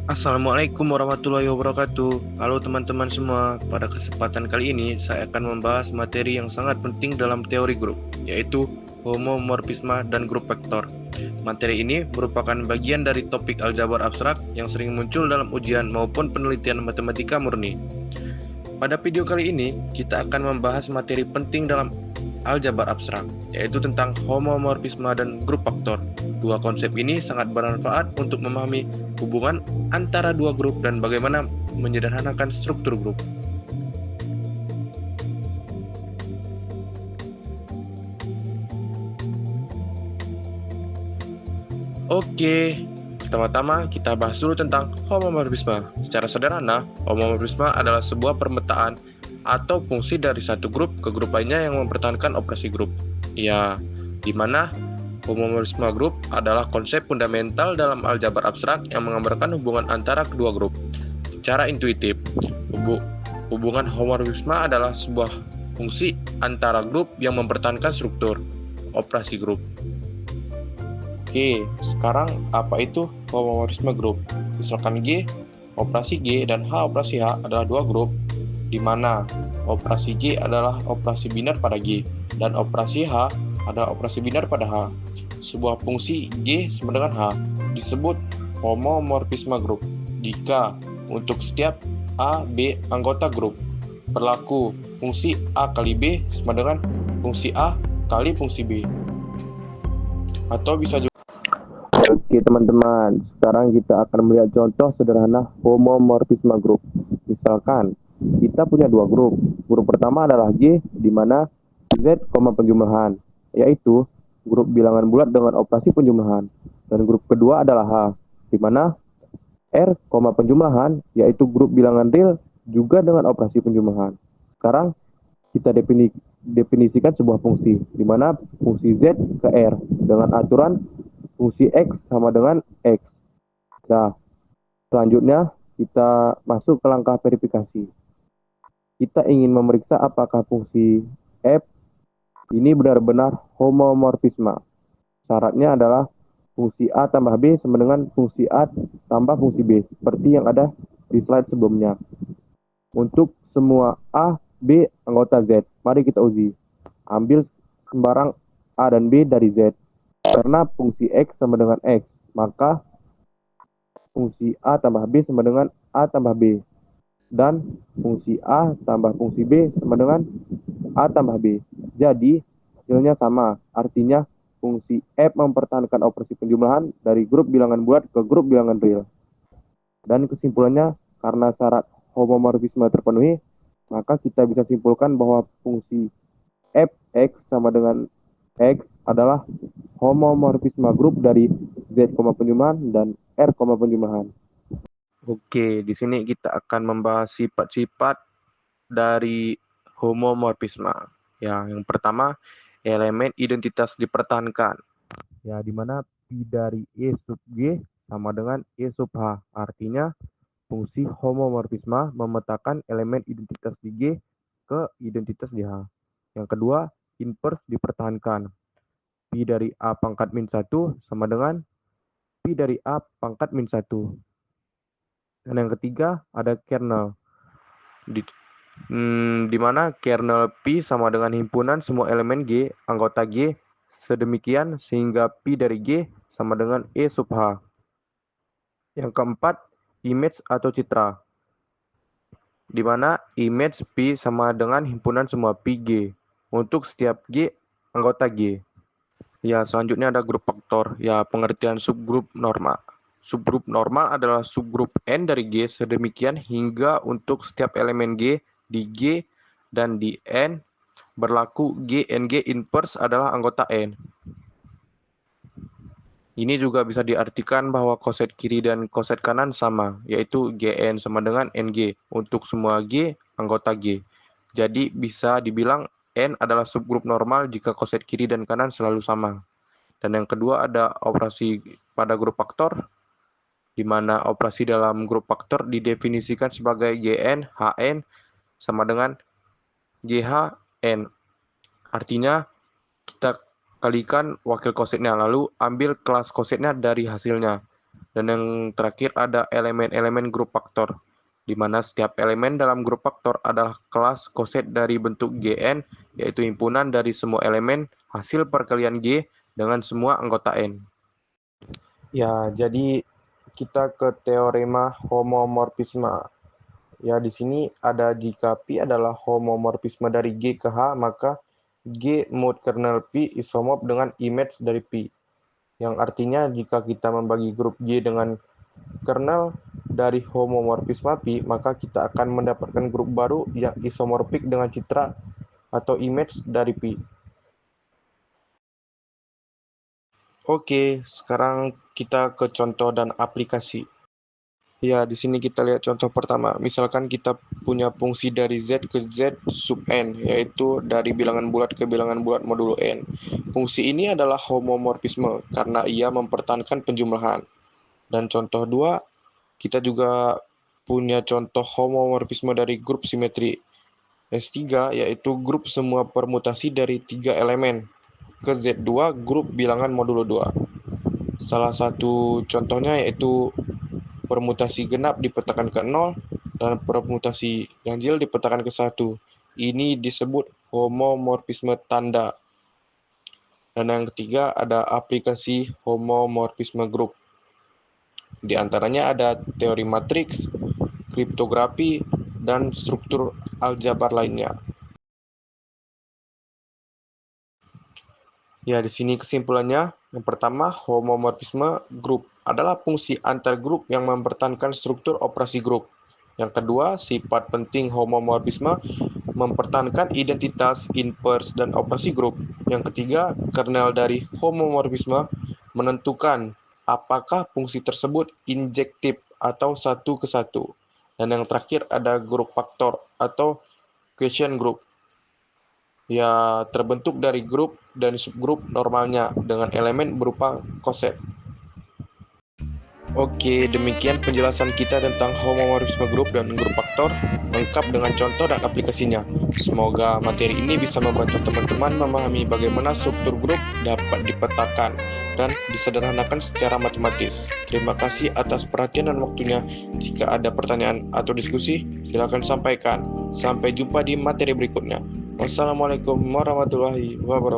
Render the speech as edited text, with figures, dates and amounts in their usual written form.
Assalamualaikum warahmatullahi wabarakatuh. Halo teman-teman semua. Pada kesempatan kali ini saya akan membahas materi yang sangat penting dalam teori grup, yaitu homomorfisme dan grup vektor. Materi ini merupakan bagian dari topik aljabar abstrak yang sering muncul dalam ujian maupun penelitian matematika murni. Pada video kali ini, kita akan membahas materi penting dalam aljabar abstrak, yaitu tentang homomorfisme dan grup faktor. Dua konsep ini sangat bermanfaat untuk memahami hubungan antara dua grup dan bagaimana menyederhanakan struktur grup. Oke, pertama-tama kita bahas dulu tentang homomorfisme. Secara sederhana, homomorfisme adalah sebuah permetaan atau fungsi dari satu grup ke grup lainnya yang mempertahankan operasi grup. Ya, di mana homomorfisme grup adalah konsep fundamental dalam aljabar abstrak yang menggambarkan hubungan antara kedua grup. Secara intuitif, hubungan homomorfisme adalah sebuah fungsi antara grup yang mempertahankan struktur operasi grup. Oke, sekarang apa itu homomorfisme grup? Misalkan G, operasi G dan H operasi H adalah dua grup, di mana operasi G adalah operasi binar pada G dan operasi H adalah operasi binar pada H. Sebuah fungsi G sama dengan H disebut homomorfisme grup jika untuk setiap A, B anggota grup berlaku fungsi A kali B sama dengan fungsi A kali fungsi B. Atau bisa juga. Oke teman-teman, sekarang kita akan melihat contoh sederhana homomorfisme grup. Misalkan, kita punya dua grup. Grup pertama adalah G, di mana Z, penjumlahan, yaitu grup bilangan bulat dengan operasi penjumlahan. Dan grup kedua adalah H, di mana R, penjumlahan, yaitu grup bilangan real juga dengan operasi penjumlahan. Sekarang, kita definisikan sebuah fungsi, di mana fungsi Z ke R dengan aturan fungsi X sama dengan X. Nah, selanjutnya kita masuk ke langkah verifikasi. Kita ingin memeriksa apakah fungsi F ini benar-benar homomorfisme. Syaratnya adalah fungsi A tambah B sama dengan fungsi A tambah fungsi B, seperti yang ada di slide sebelumnya. Untuk semua A, B anggota Z, mari kita uji. Ambil sembarang A dan B dari Z. Karena fungsi X sama dengan X, maka fungsi A tambah B sama dengan A tambah B. Dan fungsi A tambah fungsi B sama dengan A tambah B. Jadi, hasilnya sama. Artinya, fungsi F mempertahankan operasi penjumlahan dari grup bilangan bulat ke grup bilangan real. Dan kesimpulannya, karena syarat homomorfisme terpenuhi, maka kita bisa simpulkan bahwa fungsi Fx sama dengan X adalah homomorfisme grup dari Z, penjumlahan dan R, penjumlahan. Oke, di sini kita akan membahas sifat-sifat dari homomorfisme. Ya, yang pertama, elemen identitas dipertahankan. Ya, di mana Pi dari E sub G sama dengan E sub H. Artinya, fungsi homomorfisme memetakan elemen identitas di G ke identitas di H. Yang kedua, inverse dipertahankan. Pi dari A pangkat min 1 sama dengan Pi dari A pangkat min 1. Dan yang ketiga, ada kernel. Di, di mana kernel Pi sama dengan himpunan semua elemen G, anggota G, sedemikian sehingga Pi dari G sama dengan E sub H. Yang keempat, image atau citra. Di mana image Pi sama dengan himpunan semua Pi G untuk setiap G anggota G. Ya, selanjutnya ada grup faktor. Ya, pengertian subgrup normal. Subgrup normal adalah subgrup N dari G sedemikian hingga untuk setiap elemen G di G dan di N berlaku GNG inverse adalah anggota N. Ini juga bisa diartikan bahwa koset kiri dan koset kanan sama, yaitu Gn sama dengan Ng untuk semua G anggota G. Jadi bisa dibilang N adalah subgrup normal jika koset kiri dan kanan selalu sama. Dan yang kedua ada operasi pada grup faktor, di mana operasi dalam grup faktor didefinisikan sebagai Gn, Hn sama dengan GHN. Artinya kita kalikan wakil kosetnya, lalu ambil kelas kosetnya dari hasilnya. Dan yang terakhir ada elemen-elemen grup faktor, di mana setiap elemen dalam grup faktor adalah kelas koset dari bentuk Gn, yaitu himpunan dari semua elemen hasil perkalian G dengan semua anggota N. Ya, jadi kita ke teorema homomorfisme. Ya, di sini ada jika P adalah homomorfisme dari G ke H, maka G mod kernel P isomorf dengan image dari P. Yang artinya jika kita membagi grup G dengan kernel dari homomorfisme P, maka kita akan mendapatkan grup baru yang isomorfik dengan citra atau image dari P. Oke, sekarang kita ke contoh dan aplikasi. Ya, di sini kita lihat contoh pertama. Misalkan kita punya fungsi dari Z ke Z sub N, yaitu dari bilangan bulat ke bilangan bulat modulo N. Fungsi ini adalah homomorfisme karena ia mempertahankan penjumlahan. Dan contoh 2, kita juga punya contoh homomorfisme dari grup simetri S3, yaitu grup semua permutasi dari 3 elemen ke Z2 grup bilangan modulo 2. Salah satu contohnya yaitu permutasi genap dipetakan ke 0 dan permutasi ganjil dipetakan ke 1. Ini disebut homomorfisme tanda. Dan yang ketiga ada aplikasi homomorfisme grup. Di antaranya ada teori matriks, kriptografi, dan struktur aljabar lainnya. Ya, di sini kesimpulannya. Yang pertama, homomorfisme grup adalah fungsi antar grup yang mempertahankan struktur operasi grup. Yang kedua, sifat penting homomorfisme mempertahankan identitas, invers, dan operasi grup. Yang ketiga, kernel dari homomorfisme menentukan apakah fungsi tersebut injektif atau satu ke satu. Dan yang terakhir ada grup faktor atau quotient group. Ya, terbentuk dari grup dan subgrup normalnya dengan elemen berupa koset. Oke, demikian penjelasan kita tentang homomorfisme grup dan grup faktor, lengkap dengan contoh dan aplikasinya. Semoga materi ini bisa membantu teman-teman memahami bagaimana struktur grup dapat dipetakan dan disederhanakan secara matematis. Terima kasih atas perhatian dan waktunya. Jika ada pertanyaan atau diskusi, silakan sampaikan. Sampai jumpa di materi berikutnya. Wassalamualaikum warahmatullahi wabarakatuh.